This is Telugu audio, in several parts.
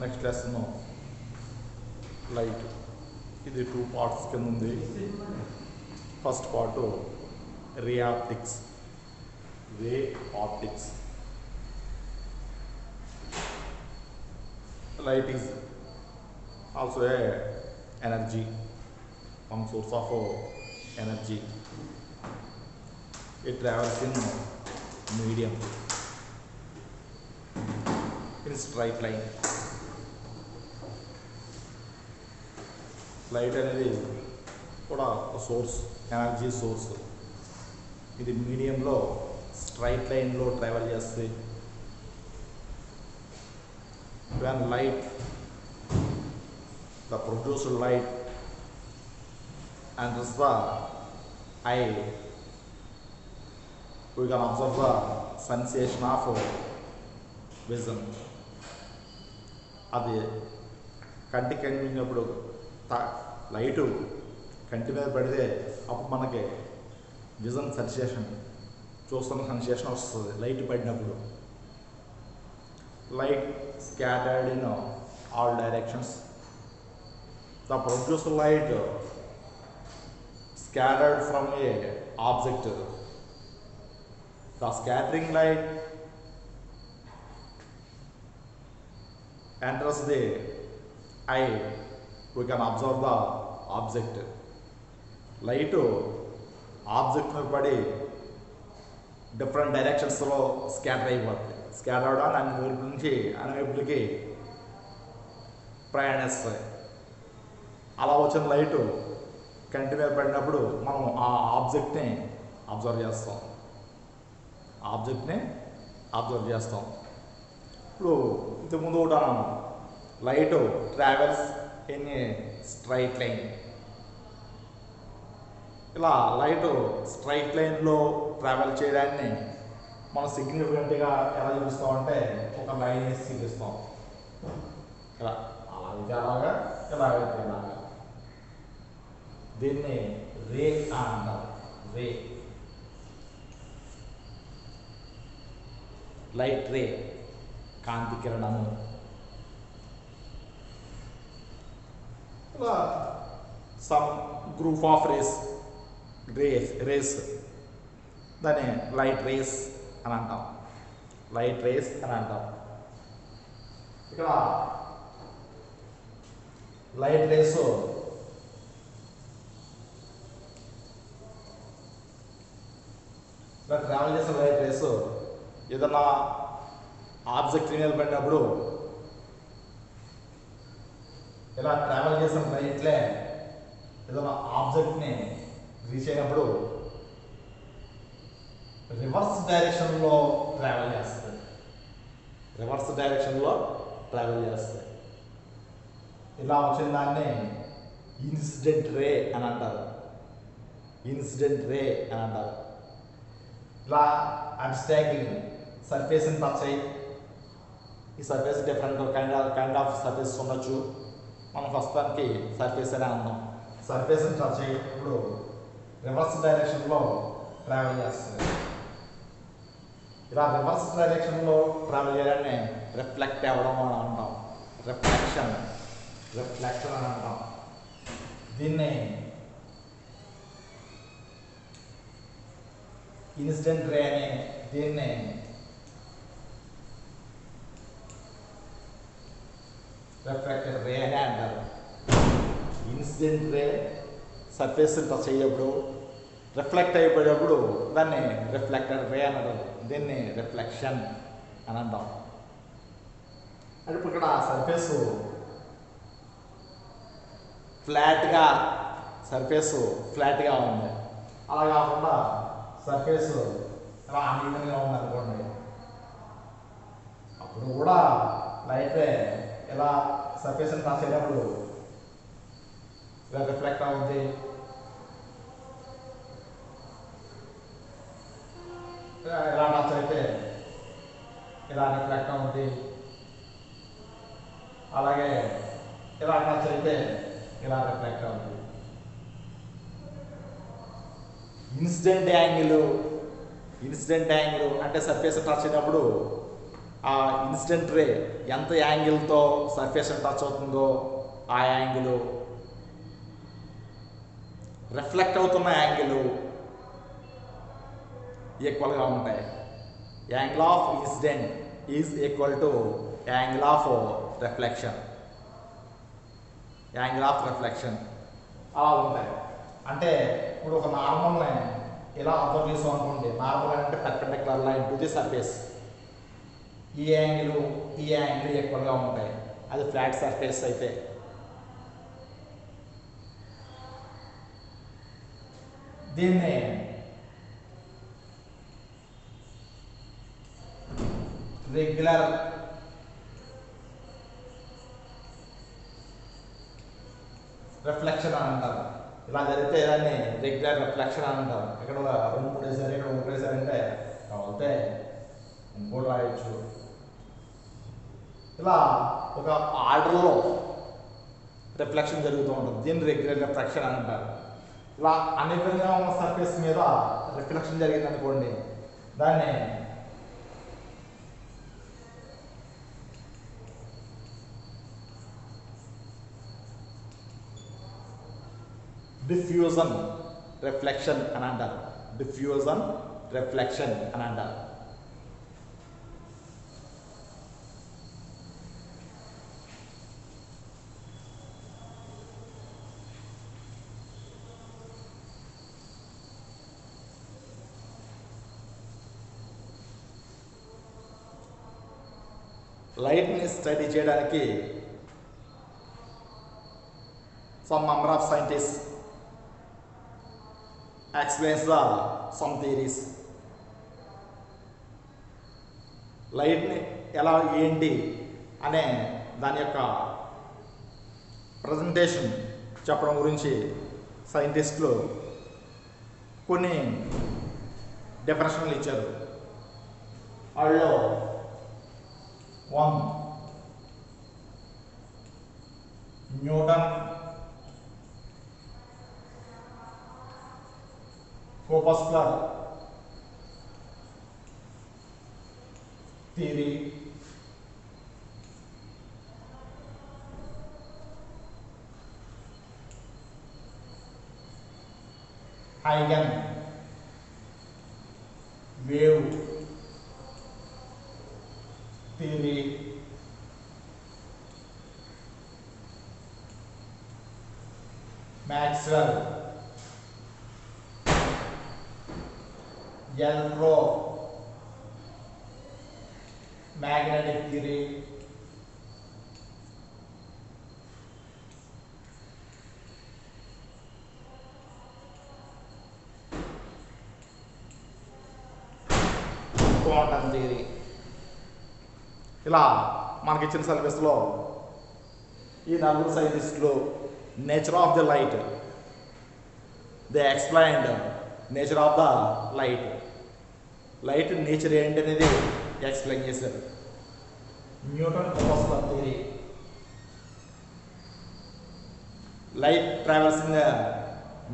Next lesson light. ఇది 2 పార్ట్స్ కింద ఉంది. First part ray optics. Light is also a energy, one source of energy. It travels in medium, in straight line. Light అనేది కూడా సోర్స్, ఎనర్జీ సోర్స్. ఇది మీడియంలో స్ట్రైట్ లైన్లో ట్రావెల్ చేస్తుంది. When light, the produced light enters the eye, we can observe the sensation of vision. అది కంటికి కనిపించినప్పుడు లైటు కంటి మీద పడితే అప్పుడు మనకి విజన్ సెన్సేషన్, చూస్తున్న సెన్సేషన్ వస్తుంది లైట్ పడినప్పుడు. Light scattered in all directions. The produced light scattered from a object. The scattering light enters the eye. We can observe the object. Light object మీద పడి డిఫరెంట్ డైరెక్షన్స్లో స్కాటర్ అయిపోతుంది. స్కాటర్ అవడం అన్ని వైపు నుంచి అన్ని వైపులకి ప్రయాణిస్తాయి. అలా వచ్చిన లైటు కంటి మీద పడినప్పుడు మనం ఆ ఆబ్జెక్ట్ని అబ్జర్వ్ చేస్తాం. ఇప్పుడు ఇంతకుముందు ఒకటి అన్నాను, light travels in a straight line. ఇలా లైటు స్ట్రైట్ లైన్లో ట్రావెల్ చేయడాన్ని మనం సిగ్నిఫికెంట్గా ఎలా చూపిస్తామంటే ఒక లైన్ వేసి చూపిస్తాం. ఇలా అలాగైతే అలాగా, ఇలాగైతే ఇలాగా. దీన్ని రే అంటారు. రే, లైట్ రే, కాంతి కిరణము. ఇలా సమ్ గ్రూప్ ఆఫ్ రేస్ దాన్ని లైట్ రేస్ అని అంటాం. ఇక్కడ లైట్ రేస్ ఇలా ట్రావెల్ చేసిన లైట్ రేస్ ఏదన్నా ఆబ్జెక్ట్ మీద పడినప్పుడు ఇలా ట్రావెల్ చేసిన లైట్లే ఏదైనా ఆబ్జెక్ట్ని రీచ్ అయినప్పుడు రివర్స్ డైరెక్షన్లో ట్రావెల్ చేస్తుంది. ఇలా వచ్చిన దాన్ని ఇన్సిడెంట్ రే అని అంటారు. ఇలా అబ్స్ట్రాక్ట్లీ సర్ఫేస్ని టచ్ అయ్యి, ఈ surface different kind of surface ఉండొచ్చు. మనం ప్రస్తుతానికి సర్ఫేస్ అని అన్నాం. సర్ఫేస్ని టచ్ అయ్యేటప్పుడు రివర్స్ డైరెక్షన్లో ట్రావెల్ చేస్తుంది. ఇలా రివర్స్ డైరెక్షన్లో ట్రావెల్ చేయడాన్ని రిఫ్లెక్ట్ అవ్వడం అని అంటాం. రిఫ్లెక్షన్ అని అంటాం. దీన్ని ఇన్సిడెంట్ రే అని, దీన్ని రిఫ్లెక్టెడ్ రే అని అంటారు. ఇన్సిడెంట్ రే సర్ఫేస్ టచ్ అయ్యేప్పుడు, రిఫ్లెక్ట్ అయిపోయేటప్పుడు దాన్ని రిఫ్లెక్టెడ్ రే అని అంటారు. దీన్ని రిఫ్లెక్షన్ అని అంటాం. అంటే ఇప్పుడు ఇక్కడ సర్ఫేస్ ఫ్లాట్గా ఉంది. అలా కాకుండా సర్ఫేస్ ఇలా అన్ఈవెన్గా ఉంది అనుకోండి, అప్పుడు కూడా లైట్ ఇలా సర్ఫేస్ని టచ్ అయినప్పుడు ఇలా రిఫ్లెక్ట్ అవుతుంది. ఇలా టచ్ అయితే ఇలా రిఫ్లెక్ట్ అవుతుంది. అలాగే ఇలా టచ్ అయితే ఇలా రిఫ్లెక్ట్ అవుతుంది. ఇన్సిడెంట్ యాంగిల్ అంటే సర్ఫేస్ టచ్ అయినప్పుడు ఆ ఇన్సిడెంట్ రే ఎంత యాంగిల్తో సర్ఫేస్ని టచ్ అవుతుందో ఆ యాంగిల్, రిఫ్లెక్ట్ అవుతున్న యాంగిల్ ఈక్వల్గా ఉంటాయి. Angle of incident is equal to angle of reflection. Angle of reflection అలా ఉంటాయి. అంటే ఇప్పుడు ఒక నార్మల్ని ఇలా అబ్జర్వ్ చేసాం అనుకోండి. నార్మల్ అంటే perpendicular line to the surface. ఈ యాంగిల్ ఈక్వల్గా ఉంటాయి. అది ఫ్లాట్ సర్ఫేస్ అయితే. దీన్ని రెగ్యులర్ రిఫ్లెక్షన్ అని అంటారు. ఇలా జరిగితే దాన్ని రెగ్యులర్ రిఫ్లెక్షన్ అని అంటారు. ఇక్కడ 2-3 వేసారు, ఇక్కడ 1 వేసారంటే కావాలంటే ఇంకోటి రాయొచ్చు. ఇలా ఒక ఆర్డర్లో రిఫ్లెక్షన్ జరుగుతూ ఉంటుంది. దీన్ని రెగ్యులర్ రిఫ్లెక్షన్ అని అంటారు. ఇలా అన్నివిధంగా ఉన్న సర్ఫేస్ మీద రిఫ్లెక్షన్ జరిగింది అనుకోండి, దాన్ని డిఫ్యూజన్ రిఫ్లెక్షన్ అని అంటారు. డిఫ్యూజన్ రిఫ్లెక్షన్ అని అంటారు. లైట్ని స్టడీ చేయడానికి some number of scientists explains some theories. లైట్ని ఎలా ఏంటి అనే దాని యొక్క ప్రజెంటేషన్ చెప్పడం గురించి సైంటిస్టులు కొన్ని డెఫినేషన్లు ఇచ్చారు. వాళ్ళు 1 Newton corpuscular theory, Huygens wave theory, Maxwell electromagnetic theory, quantum theory. ఇలా మనకి ఇచ్చిన సిలబస్లో ఈ 4 సైంటిస్టులు nature of the light, they explained nature of the light. Light nature ఏంటి అనేది ఎక్స్ప్లెయిన్ చేశారు. Newton corpuscular theory, light travels in the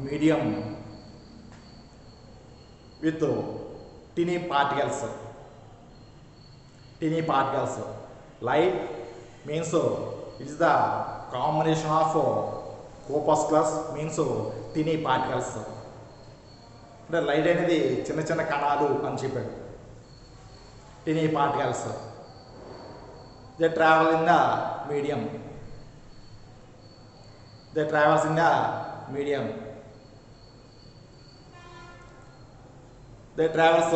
medium with tiny particles. Light means it is the combination of corpuscles means tiny particles. అంటే లైట్ అనేది చిన్న చిన్న కణాలు అని చెప్పాడు. Tiny particles. They travel in the medium. They travels in the medium. They travels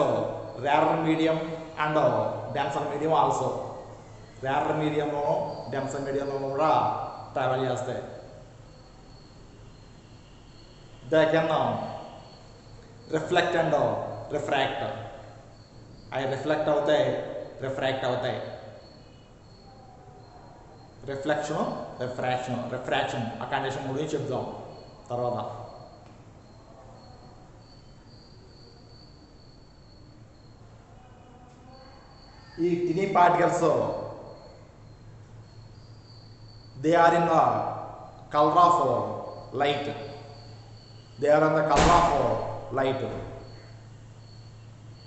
rarer medium and denser medium also. Rarer మీడియంలో డెన్సర్ మీడియంలో కూడా ట్రావెల్ చేస్తాయి. They can reflect and refract. అవి రిఫ్లెక్ట్ అవుతాయి, రిఫ్రాక్ట్ అవుతాయి. రిఫ్రాక్షన్ ఆ కండిషన్ గురించి చెప్దాం తర్వాత. ఈ tiny particles they are in the colour of light. They are on the color of light.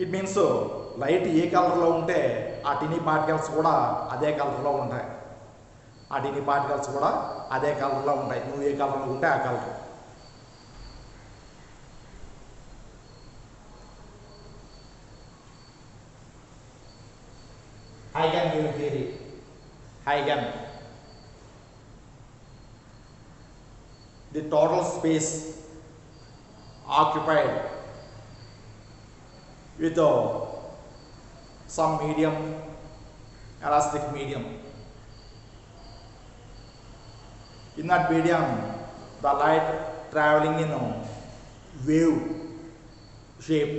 It means light ఏ కలర్లో ఉంటే ఆ టీనీ పార్టికల్స్ కూడా అదే కలర్లో ఉంటాయి. ఆ టీనీ పార్టికల్స్ కూడా అదే కలర్లో ఉంటాయి. నువ్వు ఏ కలర్లో ఉంటే ఆ colour. Huygens unit theory. Huygens. The total space occupied with some medium, elastic medium. In that medium, the light traveling in a wave shape.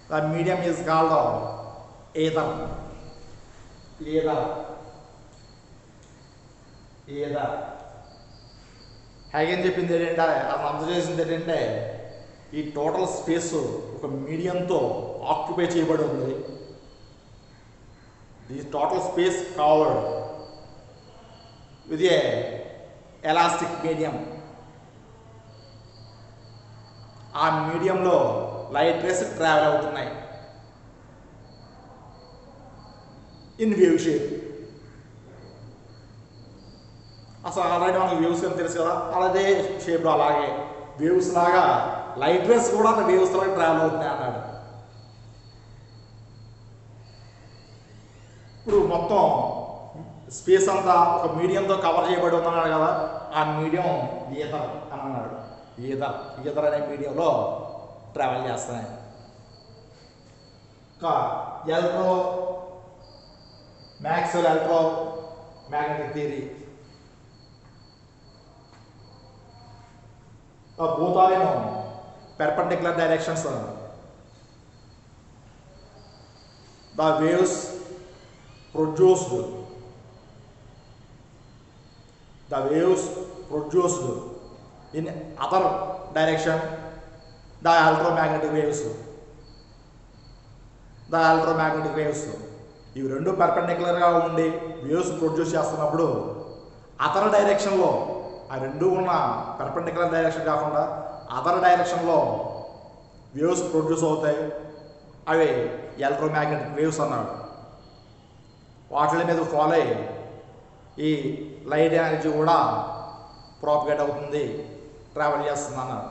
The medium is called ether. Ether. Ether. హ్యాగెన్ చెప్పింది ఏంటంటే, అతను అర్థం చేసింది ఏంటంటే, ఈ టోటల్ స్పేస్ ఒక మీడియంతో ఆక్యుపై చేయబడి ఉంది. The total space covered with a elastic medium. ఆ మీడియంలో లైట్ రేస్ ట్రావెల్ అవుతున్నాయి ఇన్ వేవ్ షేప్. అసలు ఆల్రెడీ మనకు వేవ్స్ అని తెలుసు కదా, అలాగే షేప్లో అలాగే వేవ్స్ లాగా లైట్ రేస్ కూడా వేవ్స్ లాగా ట్రావెల్ అవుతున్నాయి అన్నాడు. ఇప్పుడు మొత్తం స్పేస్ అంతా ఒక మీడియంతో కవర్ చేయబడి ఉందన్నాడు కదా, ఆ మీడియం ఈథర్ అని అన్నాడు. ఈథర్ అనే మీడియంలో ట్రావెల్ చేస్తున్నాయి. Maxwell electromagnetic theory. Both are in perpendicular directions. The waves produced in other direction, the electromagnetic waves. ఇవి రెండు పర్పెండిక్యులర్గా ఉండి వేవ్స్ ప్రొడ్యూస్ చేస్తున్నప్పుడు అదర్ డైరెక్షన్లో, ఆ రెండు ఉన్న పర్పెండిక్యులర్ డైరెక్షన్ కాకుండా అదర్ డైరెక్షన్లో వేవ్స్ ప్రొడ్యూస్ అవుతాయి. అవి ఎలక్ట్రోమాగ్నెటిక్ వేవ్స్ అన్నాడు. వాటి మీద ఫాలో అయ్యి ఈ లైట్ ఎనర్జీ కూడా ప్రాపగేట్ అవుతుంది, ట్రావెల్ చేస్తుంది అన్నాడు.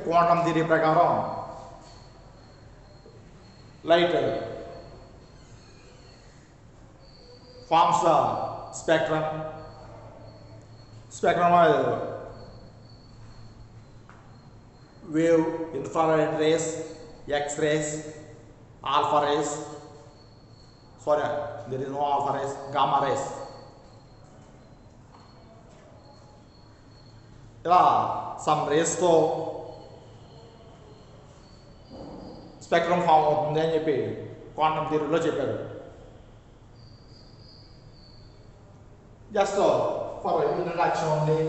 క్వాంటమ్ థియరీ ప్రకారం light forms the spectrum of wave, infrared rays, X-rays, alpha rays. Sorry, there is no alpha rays, gamma rays. ఇలా సమ్ రేస్తో స్పెక్ట్రమ్ ఫామ్ అవుతుంది అని చెప్పి క్వాంటమ్ థియరీలో చెప్పారు. Just for introduction only.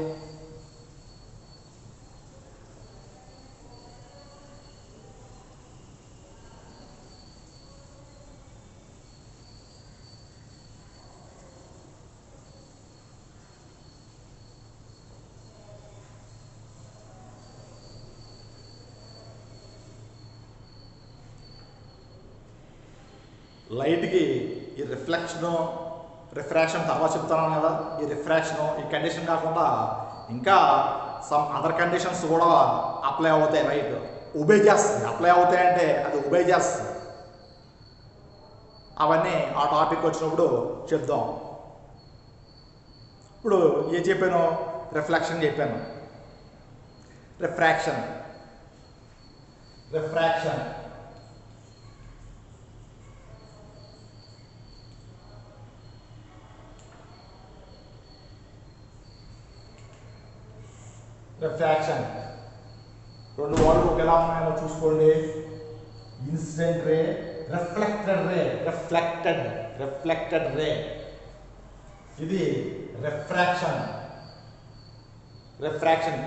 లైట్కి ఈ రిఫ్రాక్షన్ తర్వాత చెప్తాను కదా. ఈ రిఫ్రాక్షన్ ఈ కండిషన్ కాకుండా ఇంకా సమ్ అదర్ కండిషన్స్ కూడా అప్లై అవుతాయి. లైట్ ఉబే చేస్తుంది. అప్లై అవుతాయంటే అది ఉబే చేస్తుంది. అవన్నీ ఆ టాపిక్ వచ్చినప్పుడు చెప్దాం. ఇప్పుడు ఏం చెప్పాను? రిఫ్లెక్షన్ చెప్పాను. రిఫ్రాక్షన్ రెండు వార్డులు ఒకేలా ఉన్నాయో చూసుకోండి. ఇన్సిడెంట్ రే, రిఫ్లెక్టెడ్ రే. ఇది రిఫ్రాక్షన్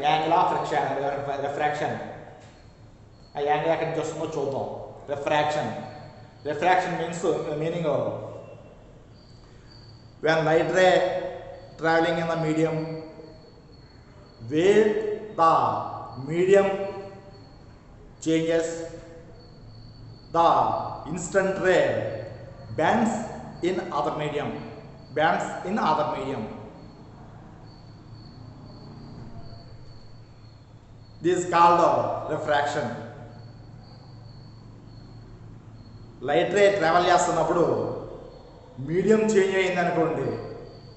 యాంగిల్ ఆఫ్ రిఫ్రాక్షన్. ఆ యాంగిల్ ఎక్కడి నుంచి వస్తుందో చూద్దాం. Refraction meaning when light ray traveling in the medium where the medium changes, the incident ray bends in other medium. This is called refraction. Light ray travel చేస్తున్నప్పుడు మీడియం చేంజ్ అయింది అనుకోండి,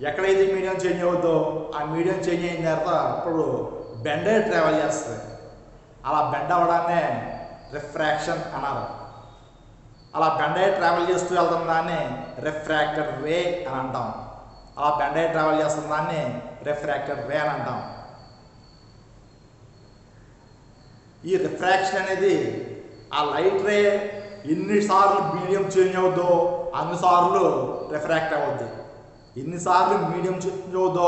ఎక్కడైతే మీడియం చేంజ్ అవుతుందో ఆ మీడియం చేంజ్ అయిన తర్వాత అప్పుడు బెండ్ అయ్యి ట్రావెల్ చేస్తుంది. అలా బెండ్ అవ్వడాన్నే రిఫ్రాక్షన్ అన్నారు. అలా బెండ్ అయ్యి ట్రావెల్ చేస్తూ వెళ్తున్న దాన్ని రిఫ్రాక్టెడ్ రే అని అంటాం. అలా బెండ్ అయ్యి ట్రావెల్ చేస్తున్న దాన్ని రిఫ్రాక్టెడ్ రే అని అంటాం. ఈ రిఫ్రాక్షన్ అనేది ఆ లైట్ రే ఎన్నిసార్లు మీడియం చేంజ్ అవుద్దో అన్నిసార్లు రిఫ్రాక్ట్ అవుద్ది. ఎన్నిసార్లు మీడియం చేంజ్ అవుద్దో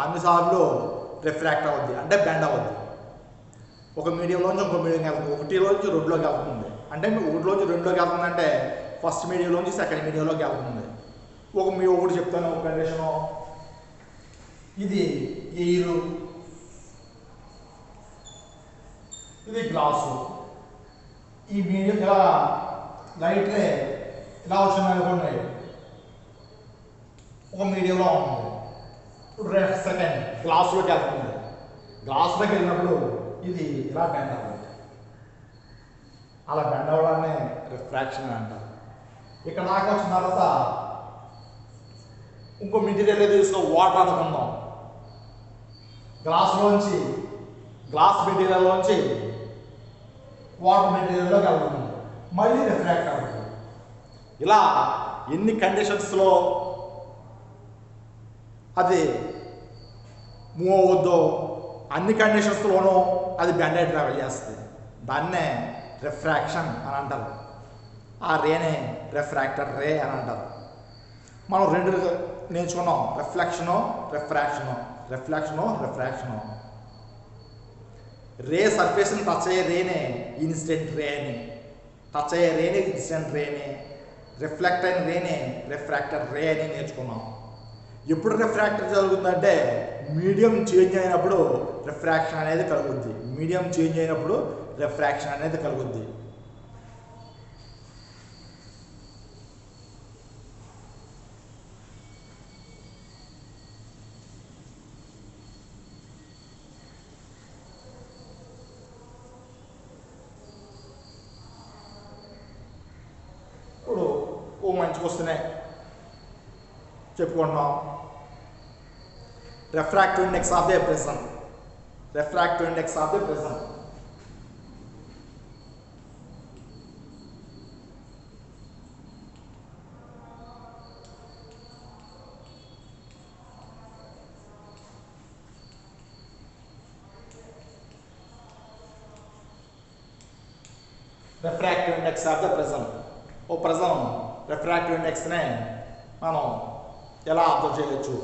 అన్నిసార్లు రిఫ్రాక్ట్ అవుద్ది, అంటే బెండ్ అవుద్ది. ఒక మీడియంలోంచి ఇంకో మీడియంకి వెళ్తుంది, ఒకటిలోంచి రెండులోకి వెళ్తుంది. అంటే ఒకటిలోంచి రెండులోకి వెళ్తుందంటే ఫస్ట్ మీడియంలోంచి సెకండ్ మీడియంలోకి వెళ్తుంది. ఒకటి చెప్తాను, ఒక కండిషను. ఇది ఎయిరు, ఇది గ్లాసు. ఈ మీడియం ఇలా లైట్ రే ఇలా వచ్చింది అనుకోండి, ఒక మీడియంలో ఉంటుంది. ఇప్పుడు సెకండ్ గ్లాసులోకి వెళ్తుంది. గ్లాసులోకి వెళ్ళినప్పుడు ఇది ఇలా బెండ్ అవ్వాలి. అలా బెండ్ అవ్వడాన్ని రిఫ్రాక్షన్ అంటారు. ఇక్కడ దాకా వచ్చిన తర్వాత ఇంకో మెటీరియల్ తీసుకో, వాటర్ అనుకుందాం. గ్లాస్ మెటీరియల్లోంచి వాటర్ మెటీరియల్లోకి వెళ్తుంది, మళ్ళీ రిఫ్రాక్ట్ అవుతుంది. ఇలా ఎన్ని కండిషన్స్లో అది మూవ్ అవుద్దో అన్ని కండిషన్స్లోనూ అది బెండ్ అయి ట్రావెల్ చేస్తుంది. దాన్నే రిఫ్రాక్షన్ అని అంటారు. ఆ రేనే రిఫ్రాక్టెడ్ రే అని అంటారు. మనం రెండు నేర్చుకున్నాం, రిఫ్లెక్షను రిఫ్రాక్షను. రే సర్ఫేస్ని టచ్ అయ్యే రేనే ఇన్సిడెంట్ రే అని, రిఫ్లెక్ట్ అయిన రేనే రిఫ్రాక్టెడ్ రే అని నేర్చుకున్నాం. ఎప్పుడు రిఫ్రాక్టర్ జరుగుతుందంటే మీడియం చేంజ్ అయినప్పుడు రిఫ్రాక్షన్ అనేది కలుగుద్ది. ఇప్పుడు మంచి వస్తున్నాయి చెప్పుకుంటున్నాం. refractive index of the prism. refractive index of the prism. ఓ ప్రిజం రిఫ్రాక్టివ్ ఇండెక్స్నే మనం ఎలా అబ్జర్వ్ చేయొచ్చు?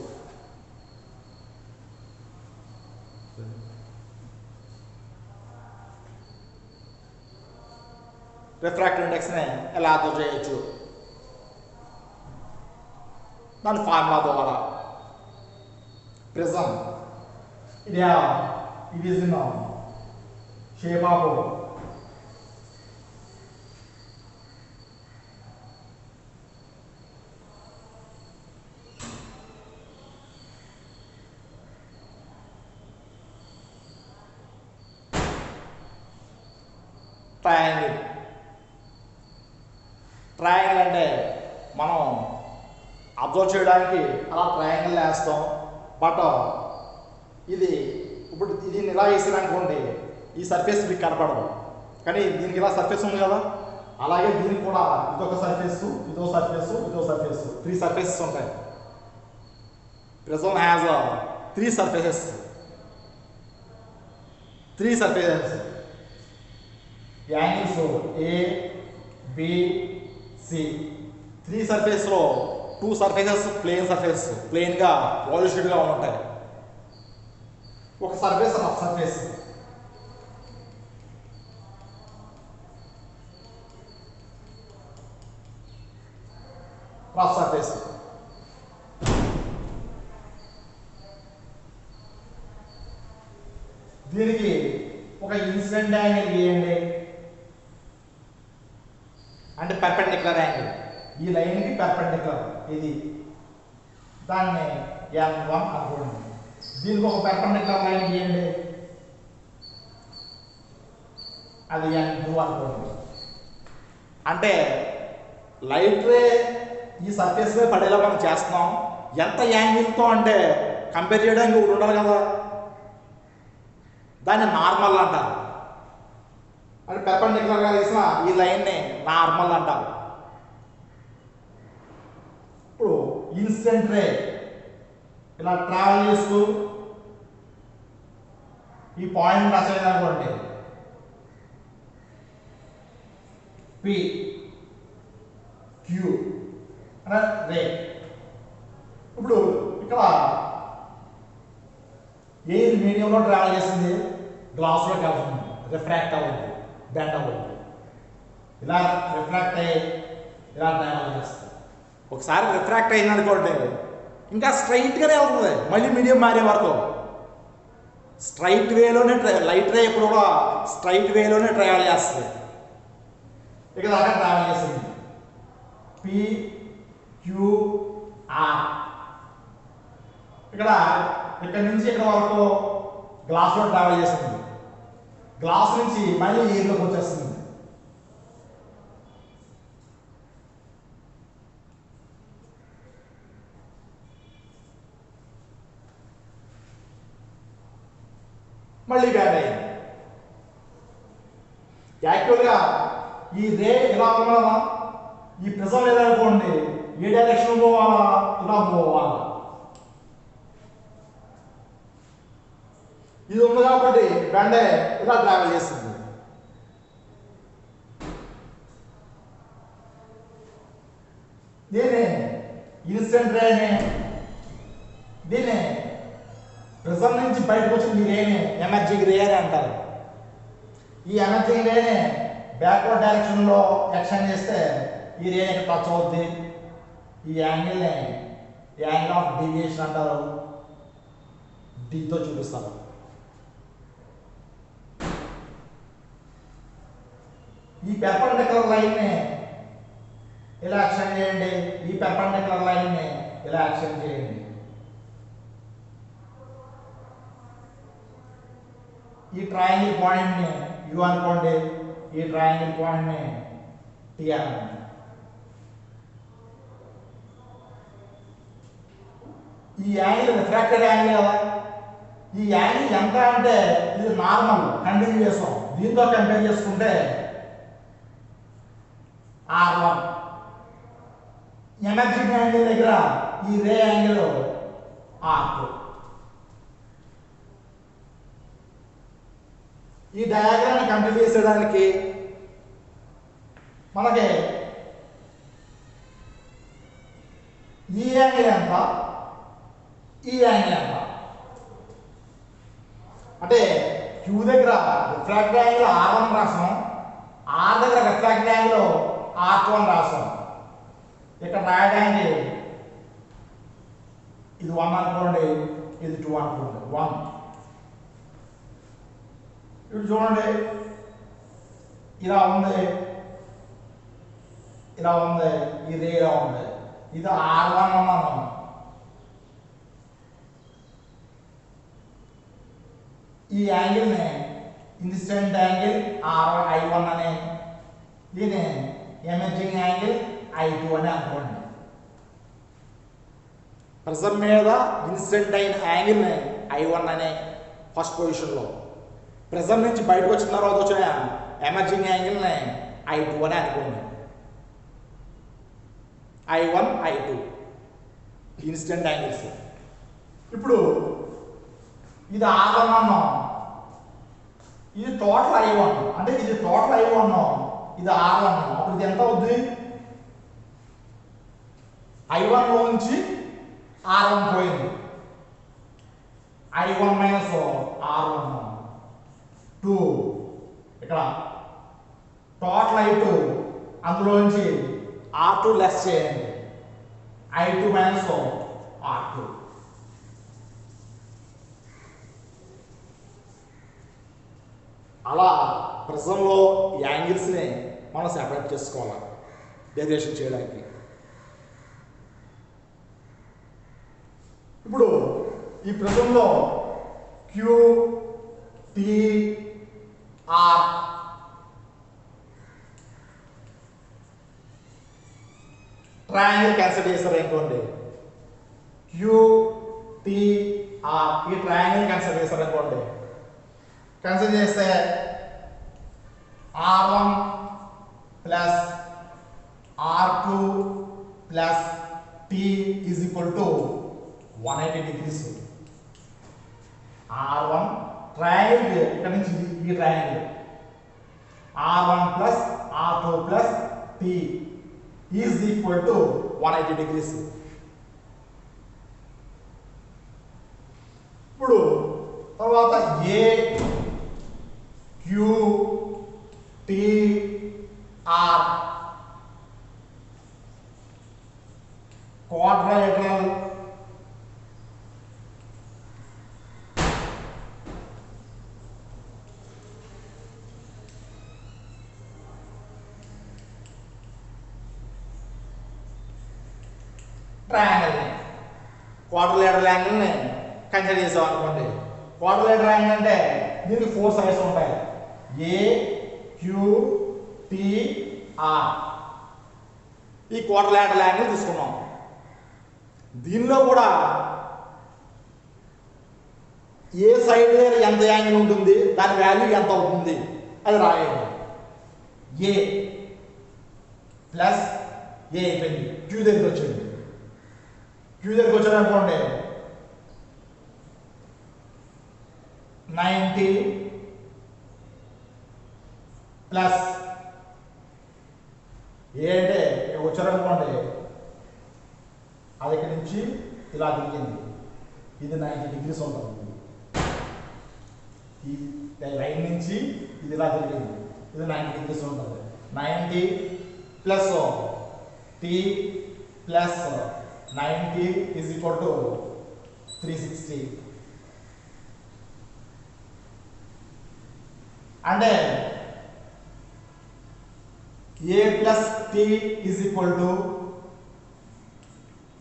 దాని ఫార్ములా ద్వారా ప్రిజం ఇది is in shape of triangle అంటే మనం అబ్జర్వ్ చేయడానికి అలా ట్రయాంగిల్ వేస్తాం. బట్ ఇది ఇప్పుడు దీన్ని ఇలా వేసారనుకోండి, ఈ సర్ఫేస్ మీకు కనపడదు, కానీ దీనికి ఇలా సర్ఫేస్ ఉంది కదా, అలాగే దీనికి కూడా ఇదొక సర్ఫేస్, ఇదో సర్ఫేస్, 3 సర్ఫేసెస్ ఉంటాయి. Prism has 3 surfaces. Angles A B C. 3 సర్ఫేస్లో 2 సర్ఫేసెస్ ప్లెయిన్గా పాలిష్డ్గా ఉంటాయి. ఒక సర్ఫేస్ రఫ్ సర్ఫేస్. దీనికి ఒక ఇన్సిడెంట్ యాంగిల్ గీయండి. అంటే పెర్పెండిక్యులర్ యాంగిల్, ఈ లైన్కి పెర్పెండిక్యులర్ ఇది, దాన్ని N1 అనుకోండి. దీనికి ఒక పెర్పెండిక్యులర్ లైన్ గీయండి, అది N2 అనుకోండి. అంటే లైట్ రే ఈ సర్ఫేస్ మీద పడేలా మనం చేస్తున్నాం. ఎంత యాంగిల్తో అంటే కంపేర్ చేయడానికి ఒకటి ఉండాలి కదా, దాన్ని నార్మల్ అంటారు. అంటే పెర్పెండిక్యులర్గా తీసిన ఈ లైన్ని నార్మల్ అంటారు. ఇప్పుడు ఇన్సిడెంట్ రే ఇలా ట్రావెల్ చేస్తూ ఈ పాయింట్ టచ్ అయింది అనుకోండి, P Q అనే రే. ఇప్పుడు ఇక్కడ ఏ మీడియంలో ట్రావెల్ చేసింది, గ్లాస్లోకి వెళ్తుంది, రిఫ్రాక్ట్ అవుతుంది, బెండ్ అవుతుంది, ఇలా రిఫ్రాక్ట్ అయ్యి ఇలా ట్రావెల్ చేస్తుంది. ఒకసారి రిఫ్రాక్ట్ అయింది అనుకోండి, ఇంకా స్ట్రైట్గానే వెళ్తుంది, మళ్ళీ మీడియం మారే వరకు స్ట్రైట్ వేలోనే లైట్ రే ఎప్పుడు కూడా స్ట్రైట్ వేలోనే ట్రావెల్ చేస్తుంది. ఇక దాకా ట్రావెల్ చేసింది PQR. ఇక్కడ నుంచి ఇక్కడ వరకు గ్లాస్లో ట్రావెల్ చేస్తుంది, గ్లాస్ నుంచి మళ్ళీ ఎయిర్లోకి వచ్చేస్తుంది. మళ్ళీ బ్యాడ్ అయింది. యాక్చువల్గా ఈ రే ఇలా ఉన్నదా, ఈ ప్రిజం లేదనుకోండి, ఏ డైరెక్షన్ పోవాలా, ఇలా పోవాలా. ఇది ఉంది కాబట్టి బెండే ఇలా ట్రావెల్ చేస్తుంది. దీన్ని ఇన్సిడెంట్ రే అని, దీన్ని ప్రిజం నుంచి బయటకు వచ్చిన ఈ రేని ఎమర్జింగ్ రే అని అంటారు. ఈ ఎమర్జింగ్ రేని బ్యాక్వర్డ్ డైరెక్షన్లో ఎక్స్టెండ్ చేస్తే ఈ రే టచ్ అవుద్ది. ఈ యాంగిల్ని యాంగిల్ ఆఫ్ డీవియేషన్ అంటారు, డీతో చూపిస్తారు. ఈ పెర్పెండిక్యులర్ లైన్ని ఇలా ఎక్స్టెండ్ చేయండి, ఈ పెర్పెండిక్యులర్ లైన్ని ఇలా ఎక్స్టెండ్ చేయండి. ఈ ట్రయాంగిల్ పాయింట్ని యు అనుకోండి, ఈ ట్రయాంగిల్ పాయింట్ని టీ అనండి. ఈ యాంగిల్ రిఫ్రాక్టెడ్ యాంగిల్ కదా, ఈ యాంగిల్ ఎంత అంటే ఇది నార్మల్ కంటిన్యూ చేస్తాం, దీంతో కంపేర్ చేసుకుంటే R1. ఎమర్జింగ్ యాంగిల్ దగ్గర ఈ రే యాంగిల్ R2. ఈ డయాగ్రామ్ కంప్లీట్ చేసేదానికి మనకి ఈ యాంగిల్ ఎంత, ఈ యాంగిల్ ఎంత అంటే Q దగ్గర రిఫ్రాక్టెడ్ యాంగిల్ R1 రాసాం, R దగ్గర రిఫ్రాక్టెడ్ యాంగిల్ R2 అని రాసాం. ఇక్కడ రైట్ యాంగిల్ ఇది 1 అనుకోండి, ఇది 2 అనుకోండి, 1. ఇప్పుడు చూడండి, ఇలా ఉంది, ఇలా ఉంది, ఈ రే ఇలా ఉంది, ఇది R1 అన్నాను. ఈ యాంగిల్ని ఇన్సిడెంట్ యాంగిల్ I1 అని, దీని ఎమర్జింగ్ యాంగిల్ I2 అని అనుకోండి. ప్రిజం మీద ఇన్సిడెంట్ అయిన యాంగిల్ని I1 అనే ఫస్ట్ పొజిషన్లో, ప్రిజం నుంచి బయటకు వచ్చిన తర్వాత వచ్చిన ఎమర్జింగ్ యాంగిల్ని I2 అని అనుకోండి. I1 I2 incident angles. ఇప్పుడు ఇది R1 అన్నాం, ఇది టోటల్ I1, అంటే ఇది టోటల్ I1, ఇది R1 అన్నాం. అప్పుడు ఇది ఎంత అవుద్ది, I1 లో నుంచి R1 పోయింది, I1 మైనస్ R1 2. ఇక్కడ టోటల్ I2, అందులో నుంచి R2 లెస్ చేయండి, I2 మైనస్ R2. అలా ప్రిజంలో యాంగిల్స్ని మనం సెపరేట్ చేసుకోవాలి. డెరివేషన్ చేయడానికి. ఇప్పుడు ఈ ప్రశ్నలో Q T R triangle cancel చేస్తారు అనుకోండి. క్యూ టీ ఆర్ ఈ ట్రయాంగిల్ క్యాన్సిల్ చేస్తారు అనుకోండి. క్యాన్సిల్ చేస్తే R1 plus R2 plus T is equal to 180 degrees. R1 triangle ఇక్కడ నుంచి ఈ triangle R1 plus R2 plus T is equal to 180 degrees. ఇప్పుడు తర్వాత A Q T R quadrilateral triangle quadrilateral యాంగిల్ని కన్సిడర్ చేసాం అనుకోండి. క్వాడ్రిలేటరల్ యాంగిల్ అంటే దీనికి 4 సైడ్స్ ఉంటాయి. ఏ క్యూ టీ ఆర్ ఈ క్వాడ్రిలేటరల్ యాంగిల్ తీసుకున్నాం. దీనిలో కూడా ఏ సైడ్ ఎంత యాంగిల్ ఉంటుంది, దాని వాల్యూ ఎంత అవుతుంది అది రాయండి. ఏ ప్లస్ ఏ అయిపోయింది, క్యూ దగ్గరికి వచ్చింది. క్యూ దగ్గరికి వచ్చాను అనుకోండి 90 ప్లస్ ఏ అంటే వచ్చారనుకోండి అది ఇక్కడి నుంచి ఇలా తిరిగింది. ఇది 90 degrees ఉంటుంది. ఈ లైన్ నుంచి ఇది ఇలా తిరిగింది. ఇది 90 degrees ఉంటుంది. 90 plus T plus 90 is equal to 360. అంటే A plus T is equal to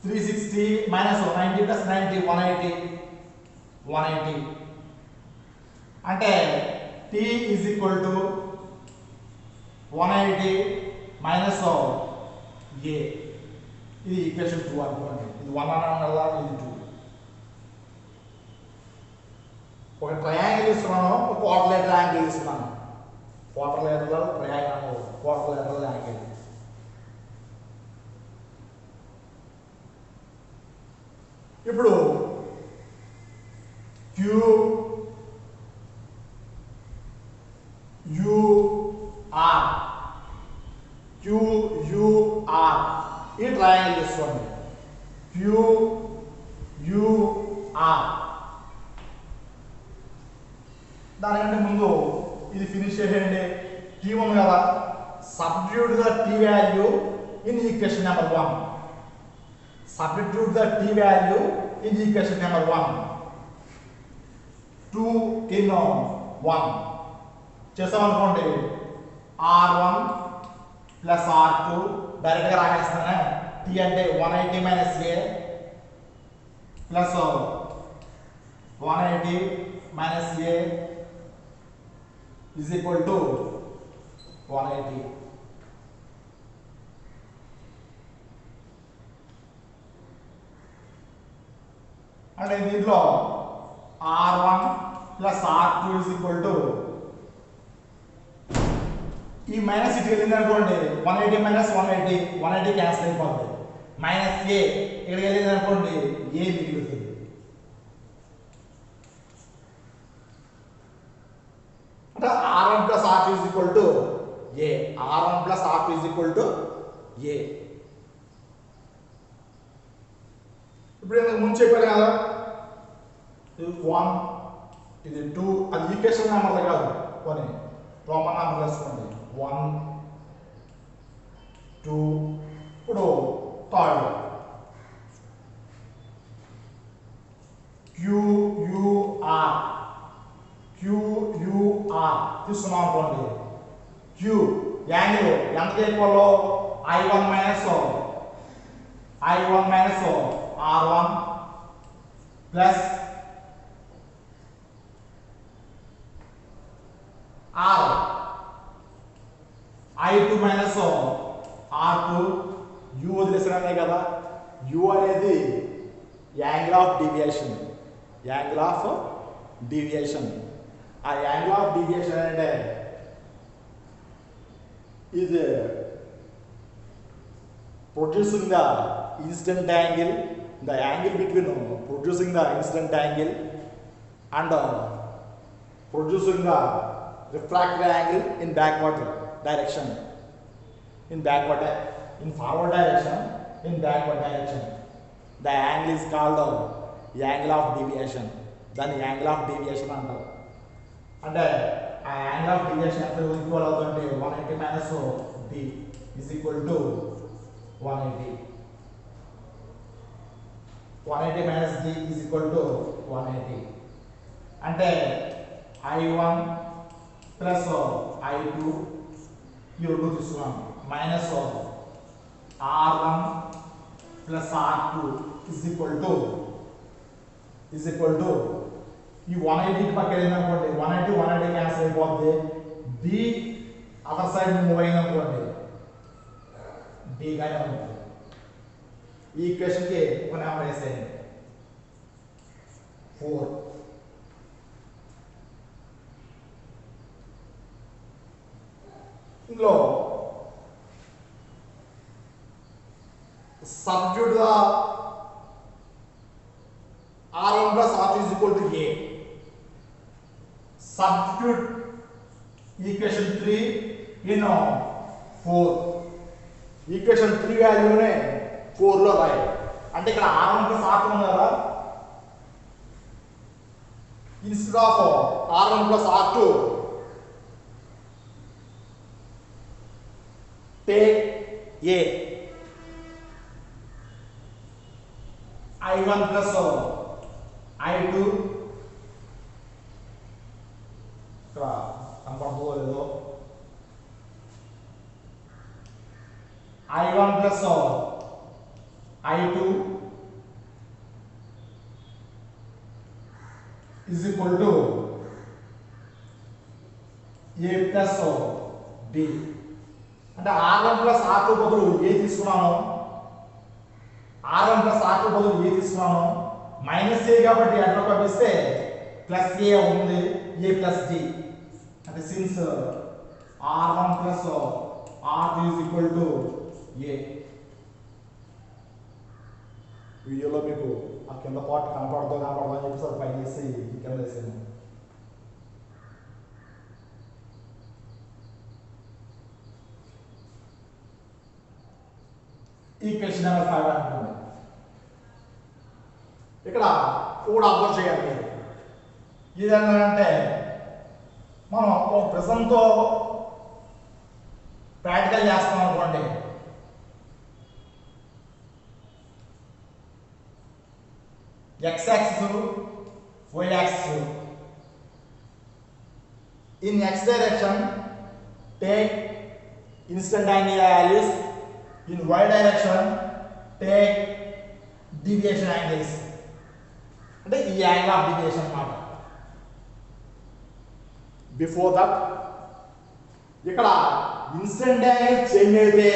360 minus 90 plus 90 180. అంటే T is equal to 180 minus A. ఇది ఈక్వేషన్ 2 అనుకోండి. ఇది 1 అనాలి, ఇది 2. ఒక ట్రయాంగిల్ ఇస్తున్నాను, ఒక క్వాడ్రిలేటరల్ యాంగిల్ ఇస్తున్నాను. Quadrilateral triangle, quadrilateral angle. ఇప్పుడు క్యూ యూఆర్ ఈ ట్రయాంగిల్ తీసుకోండి. క్యూ యూఆర్ దానికంటే ముందు ఇది ఫినిష్ చేసేయండి. టీ ఉంది కదా, substitute the T value in equation number 1. Substitute the t value in equation number 1. 2 in 1. చేసాం అనుకోండి R1 ప్లస్ R2 డైరెక్ట్ గా రాసేస్తాను. t అంటే 180 minus a plus 180 minus a is equal to 180. అంటే దీంట్లో R1 plus R2 is equal to ఈ మైనస్ ఇటు వెళ్ళింది అనుకోండి 180 మైనస్ 180 క్యాన్సిల్ అయిపోతుంది. మైనస్ ఏ ఇక్కడికి వెళ్ళింది అనుకోండి ఏ మిగులుతుంది. అంటే R1 plus R2 is equal to a. R1 plus R2 is equal to a. ఇప్పుడు నేను ముందు చెప్పాను కదా, ఇది 1 ఇది 2 అది ఈక్వేషన్ నెంబర్లు కాదు, కొన్ని రోమన్ నెంబర్లు వేసుకోండి. 1 2 ఇప్పుడు థర్డ్ క్యూఆర్ తీసుకున్నాం అనుకోండి. క్యూ యాంగిల్ ఎంతకి equal I1 minus R1 plus R I2 minus R2 U వదిలేసానే కదా U అనేది యాంగిల్ ఆఫ్ డీవియేషన్ ఆ యాంగిల్ ఆఫ్ డీవియేషన్ అంటే ఇది producing the incident angle, the angle between producing the incident angle and producing the refracted angle in backward direction, in forward direction, in backward direction. The angle is called angle of deviation. Then angle of deviation antaru. And angle of deviation equal avutante 180 minus b is equal to 180. 180 minus d is equal to 180. అంటే I1 ప్లస్ I2 ఈ రెండు తీసుకున్నాం minus R1 plus R2 is equal to ఈ 180 పక్కన ఏందనుకోండి 180 క్యాన్సిల్ అయిపోద్ది b అదర్ సైడ్ మూవ్ అయిందనుకోండి d గానే ఉంటుంది ఈ ఈక్వేషన్ కి ఒక నెంబర్ వేసేయండి 4 ఇందులో substitute the R1 plus R2 is equal to A. Substitute equation 3 in 4. Equation 3 value నే 4 లో రాయాలి అంటే ఇక్కడ R1 plus R2 ఉంది కదా instead of R1 plus R2 take A I1 plus I2 ఇక్కడ కనపడలేదు I1 plus I2 is equal to A plus B అంటే R1 plus R2 బదులు A తీసుకున్నాను R1 plus R2 బదులు A తీసుకున్నాను మైనస్ A కాబట్టి అట్లా పంపిస్తే ప్లస్ A ఉంది A plus D అంటే since R1 plus R2 is equal to A వీడియోలో మీకు ఆ కింద పార్ట్ కనపడదో అని చెప్పి సార్ పైన వేసి కింద వేసాను ఈక్వేషన్ నెంబర్ 5 అంటుంది ఇక్కడ కూడా అబ్జర్వ్ చేయాలి మీరు ఇదేంటంటే మనం ఒక ప్రిజంతో ప్రాక్టికల్ చేస్తాం అనుకోండి x axis y axis in x direction take incident angle values in y direction take deviation angles అంటే ఈ యాంగిల్ ఆఫ్ డీవియేషన్ అన్నమాట బిఫోర్ దట్ ఇక్కడ ఇన్సిడెంట్ యాంగిల్ చేంజ్ అయితే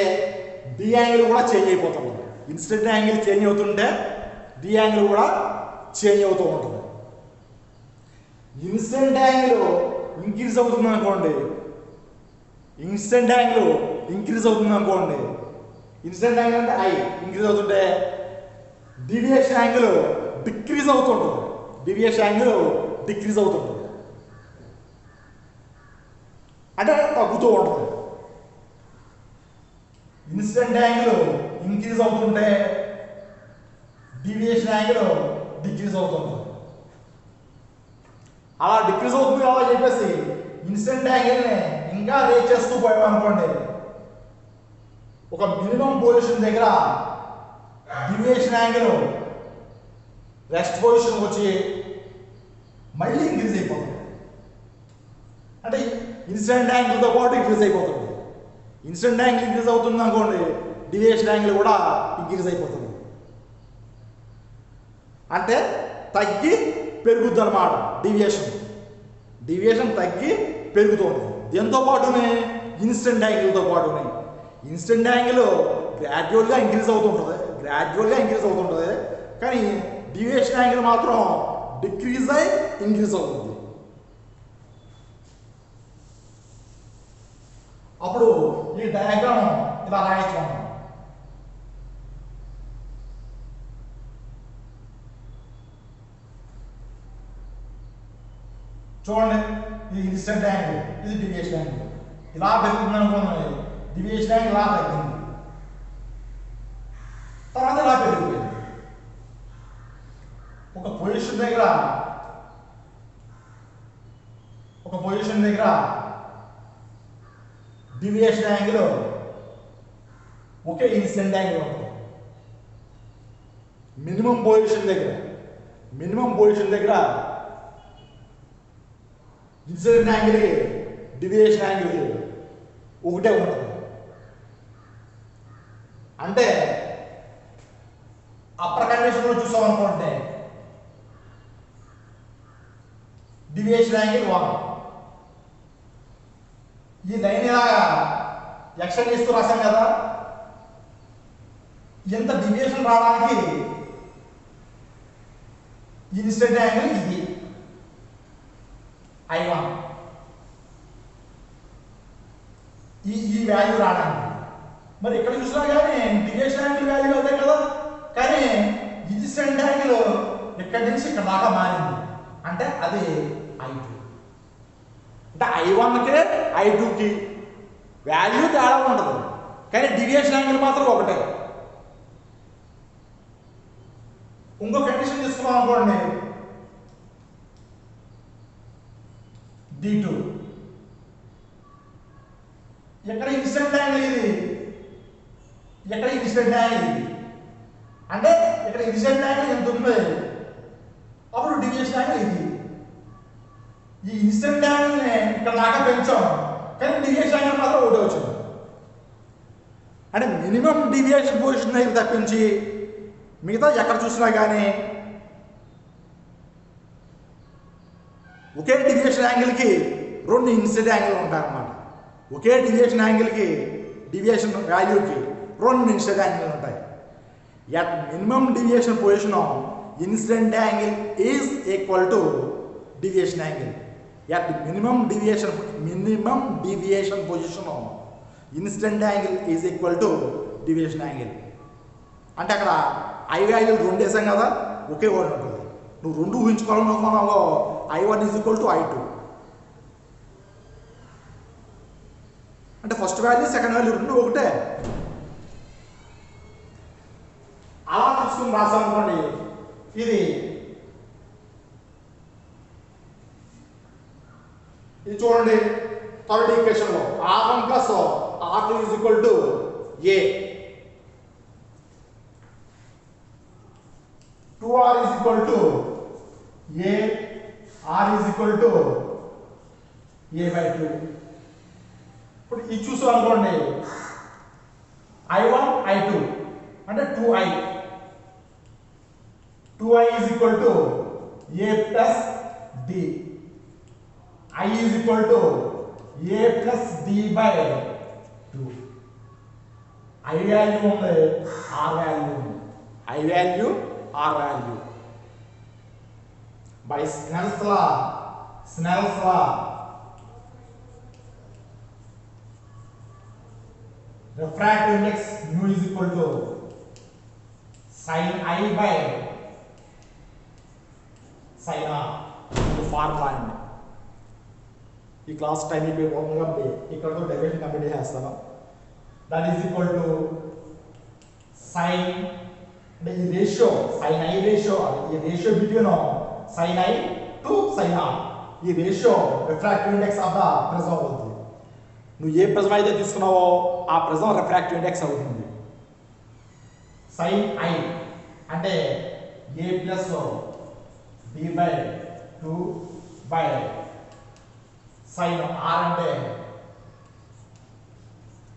డి యాంగిల్ కూడా చేంజ్ అయిపోతుంది ఇన్సిడెంట్ యాంగిల్ చేంజ్ అవుతుంటే డి యాంగిల్ కూడా చేంజ్ అవుతూ ఉంటుంది ఇన్సిడెంట్ యాంగిల్ ఇంక్రీజ్ అవుతుంది అనుకోండి ఇన్సిడెంట్ యాంగిల్ ఇంక్రీజ్ అవుతుంది అనుకోండి ఇన్సిడెంట్ యాంగిల్ అంటే ఐ ఇంక్రీజ్ అవుతుంటే డీవియేషన్ యాంగిల్ డిక్రీజ్ అవుతుంటుంది డీవియేషన్ యాంగిల్ డిక్రీజ్ అవుతుంటుంది అంటే తగ్గుతూ ఉంటుంది ఇన్సిడెంట్ యాంగిల్ ఇంక్రీజ్ అవుతుంటే డీవియేషన్ యాంగిల్ డిక్రీజ్ అవుతుంది అలా డిక్రీజ్ అవుతుంది కదా చెప్పేసి ఇన్సిడెంట్ యాంగిల్ని ఇంకా రేట్ చేస్తూ పోయాం అనుకోండి ఒక మినిమం పొజిషన్ దగ్గర డీవియేషన్ యాంగిల్ రెస్ట్ పొజిషన్ వచ్చి మళ్ళీ ఇంక్రీజ్ అయిపోతుంది అంటే ఇన్సిడెంట్ యాంగిల్తో పాటు ఇంక్రీజ్ అయిపోతుంది ఇన్సిడెంట్ యాంగిల్ ఇంక్రీజ్ అవుతుంది అనుకోండి, డివియేషన్ యాంగిల్ కూడా ఇంక్రీజ్ అయిపోతుంది. అంటే తగ్గి పెరుగుద్ది అన్నమాట డివియేషన్ తగ్గి పెరుగుతుంది. దీంతో పాటునే ఇన్సిడెంట్ యాంగిల్తో పాటునే ఇన్సిడెంట్ యాంగిల్ గ్రాడ్యువల్గా ఇంక్రీజ్ అవుతుంటుంది, కానీ డివియేషన్ యాంగిల్ మాత్రం డిక్రీజ్ అయి ఇంక్రీజ్ అవుతుంది. అప్పుడు ఈ డయాగ్రామ్ ఇలా రాయొచ్చు. చూడండి, ఇది ఇన్సిడెంట్ యాంగిల్, ఇది డివియేషన్ యాంగిల్. ఇలా పెరుగుతుంది అనుకోండి, డివియేషన్ యాంగిల్ ఇలా తగ్గింది, తర్వాత ఇలా పెరిగిపోయింది. ఒక పొజిషన్ దగ్గర డివియేషన్ యాంగిల్ ఒకే ఇన్సిడెంట్ యాంగిల్ ఉంటుంది. మినిమం పొజిషన్ దగ్గర ఇన్సిడెంట్ యాంగిల్కి డివియేషన్ యాంగిల్కి ఒకటే ఉంటుంది. అంటే అప్పర్ కండిషన్లో చూసాం అనుకోండి, డివియేషన్ యాంగిల్ 1. ఈ లైన్ ఇలాగా ఎక్స్టెండ్ చేస్తూ రాసాం కదా, ఎంత డివియేషన్ రావడానికి ఇన్సిడెంట్ యాంగిల్ ఇది I1, ఈ వాల్యూ రావడానికి. మరి ఇక్కడ చూసినా కానీ డివియేషన్ యాంగిల్ వాల్యూ అదే కదా, కానీ ఇన్సిడెంట్ యాంగిల్ ఇక్కడి నుంచి ఇక్కడ దాకా మారింది, అంటే అది I2. అంటే I1కి I2కి వాల్యూ తేడా ఉండదు, కానీ డివియేషన్ యాంగిల్ మాత్రం ఒకటే. ఇంకో కండిషన్ తీసుకున్నాం అనుకోండి, D2. ఎక్కడ ఇన్సిడెంట్ యాంగిల్ ఇది, ఎక్కడ ఇన్సిడెంట్ యాంగిల్ ఇది, అంటే ఇక్కడ ఇన్సిడెంట్ యాంగిల్ ఎంత ఉంది, అప్పుడు డివియేషన్ యాంగిల్ ఇది. ఈ ఇన్సిడెంట్ యాంగిల్ని ఇక్కడ దాకా పెంచాం, కానీ డివియేషన్ యాంగిల్ మాత్రం ఒకటే వచ్చింది. అంటే మినిమం డివియేషన్ పొజిషన్ దగ్గర తప్పించి మిగతా ఎక్కడ చూసినా కానీ ఒకే డివియేషన్ యాంగిల్కి 2 ఇన్సిడెంట్ యాంగిల్ ఉంటాయన్నమాట. ఒకే డివియేషన్ యాంగిల్కి డివియేషన్ వాల్యూకి 2 ఇన్సిడెంట్ యాంగిల్ ఉంటాయి. At minimum deviation position incident angle is equal to deviation angle. At minimum deviation position incident angle is equal to deviation angle. అంటే అక్కడ I వాల్యూ 2 వేసాం కదా, ఒకే వర్డ్ ఉంటుంది. నువ్వు 2 ఊహించుకోవాలనుకున్నావు, I1 is equal to I2. అంటే ఫస్ట్ వాల్యూ సెకండ్ వాల్యూ 2 ఒకటే. అలా తీసుకుని రాసాం అనుకోండి, ఇది చూడండి, థర్డ్ ఈక్వేషన్ లో R1 plus R2 is equal to A, 2R is equal to A, R is equal to A/2. ఇప్పుడు ఇది చూసాం అనుకోండి, I1 I2 అంటే 2I is equal to A plus D, I is equal to A plus D/2. I value ఉంది, R వాల్యూ ఉంది. I value, R value. By Snell's law, refractive index mu is equal to sin I by sin R. ఇది ఫార్ములా అండి. ఈ క్లాస్ టైం అయిపోతుంది కాబట్టి ఇక్కడతో డెరివేషన్ కంప్లీట్ చేస్తాను. That is equal to sin, అంటే ఈ రేషియో sin I రేషియో, ఈ ratio between sin I to sin R. ఈ ratio refractive index of the prism అవుతుంది. నువ్వు ఏ ప్రిజం అయితే తీసుకున్నావో ఆ ప్రిజం రిఫ్రాక్టివ్ ఇండెక్స్ అవుతుంది. sin I అంటే A plus D/2 by sin R అంటే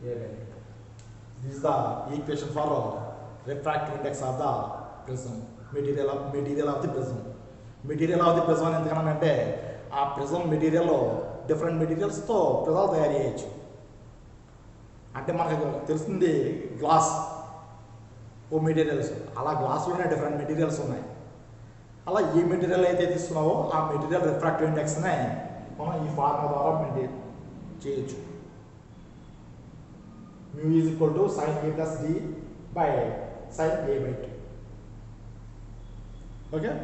A by 2. This is the equation for refractive index of the prism. Material of the prism. Material of the prism ఎందుకనంటే ఆ ప్రిజం మెటీరియల్లో డిఫరెంట్ మెటీరియల్స్తో ప్రిజాలు తయారు చేయొచ్చు. అంటే మనకు తెలిసింది గ్లాస్ ఓ మెటీరియల్స్, అలా గ్లాస్లోనే డిఫరెంట్ మెటీరియల్స్ ఉన్నాయి. అలా ఏ మెటీరియల్ అయితే తీసుకున్నావో ఆ మెటీరియల్ రిఫ్రాక్టివ్ ఇండెక్స్నే మనం ఈ ఫార్ములా ద్వారా మెయింటైన్ చేయొచ్చు. mu is equal to sin a plus d by sin a by 2. Okay.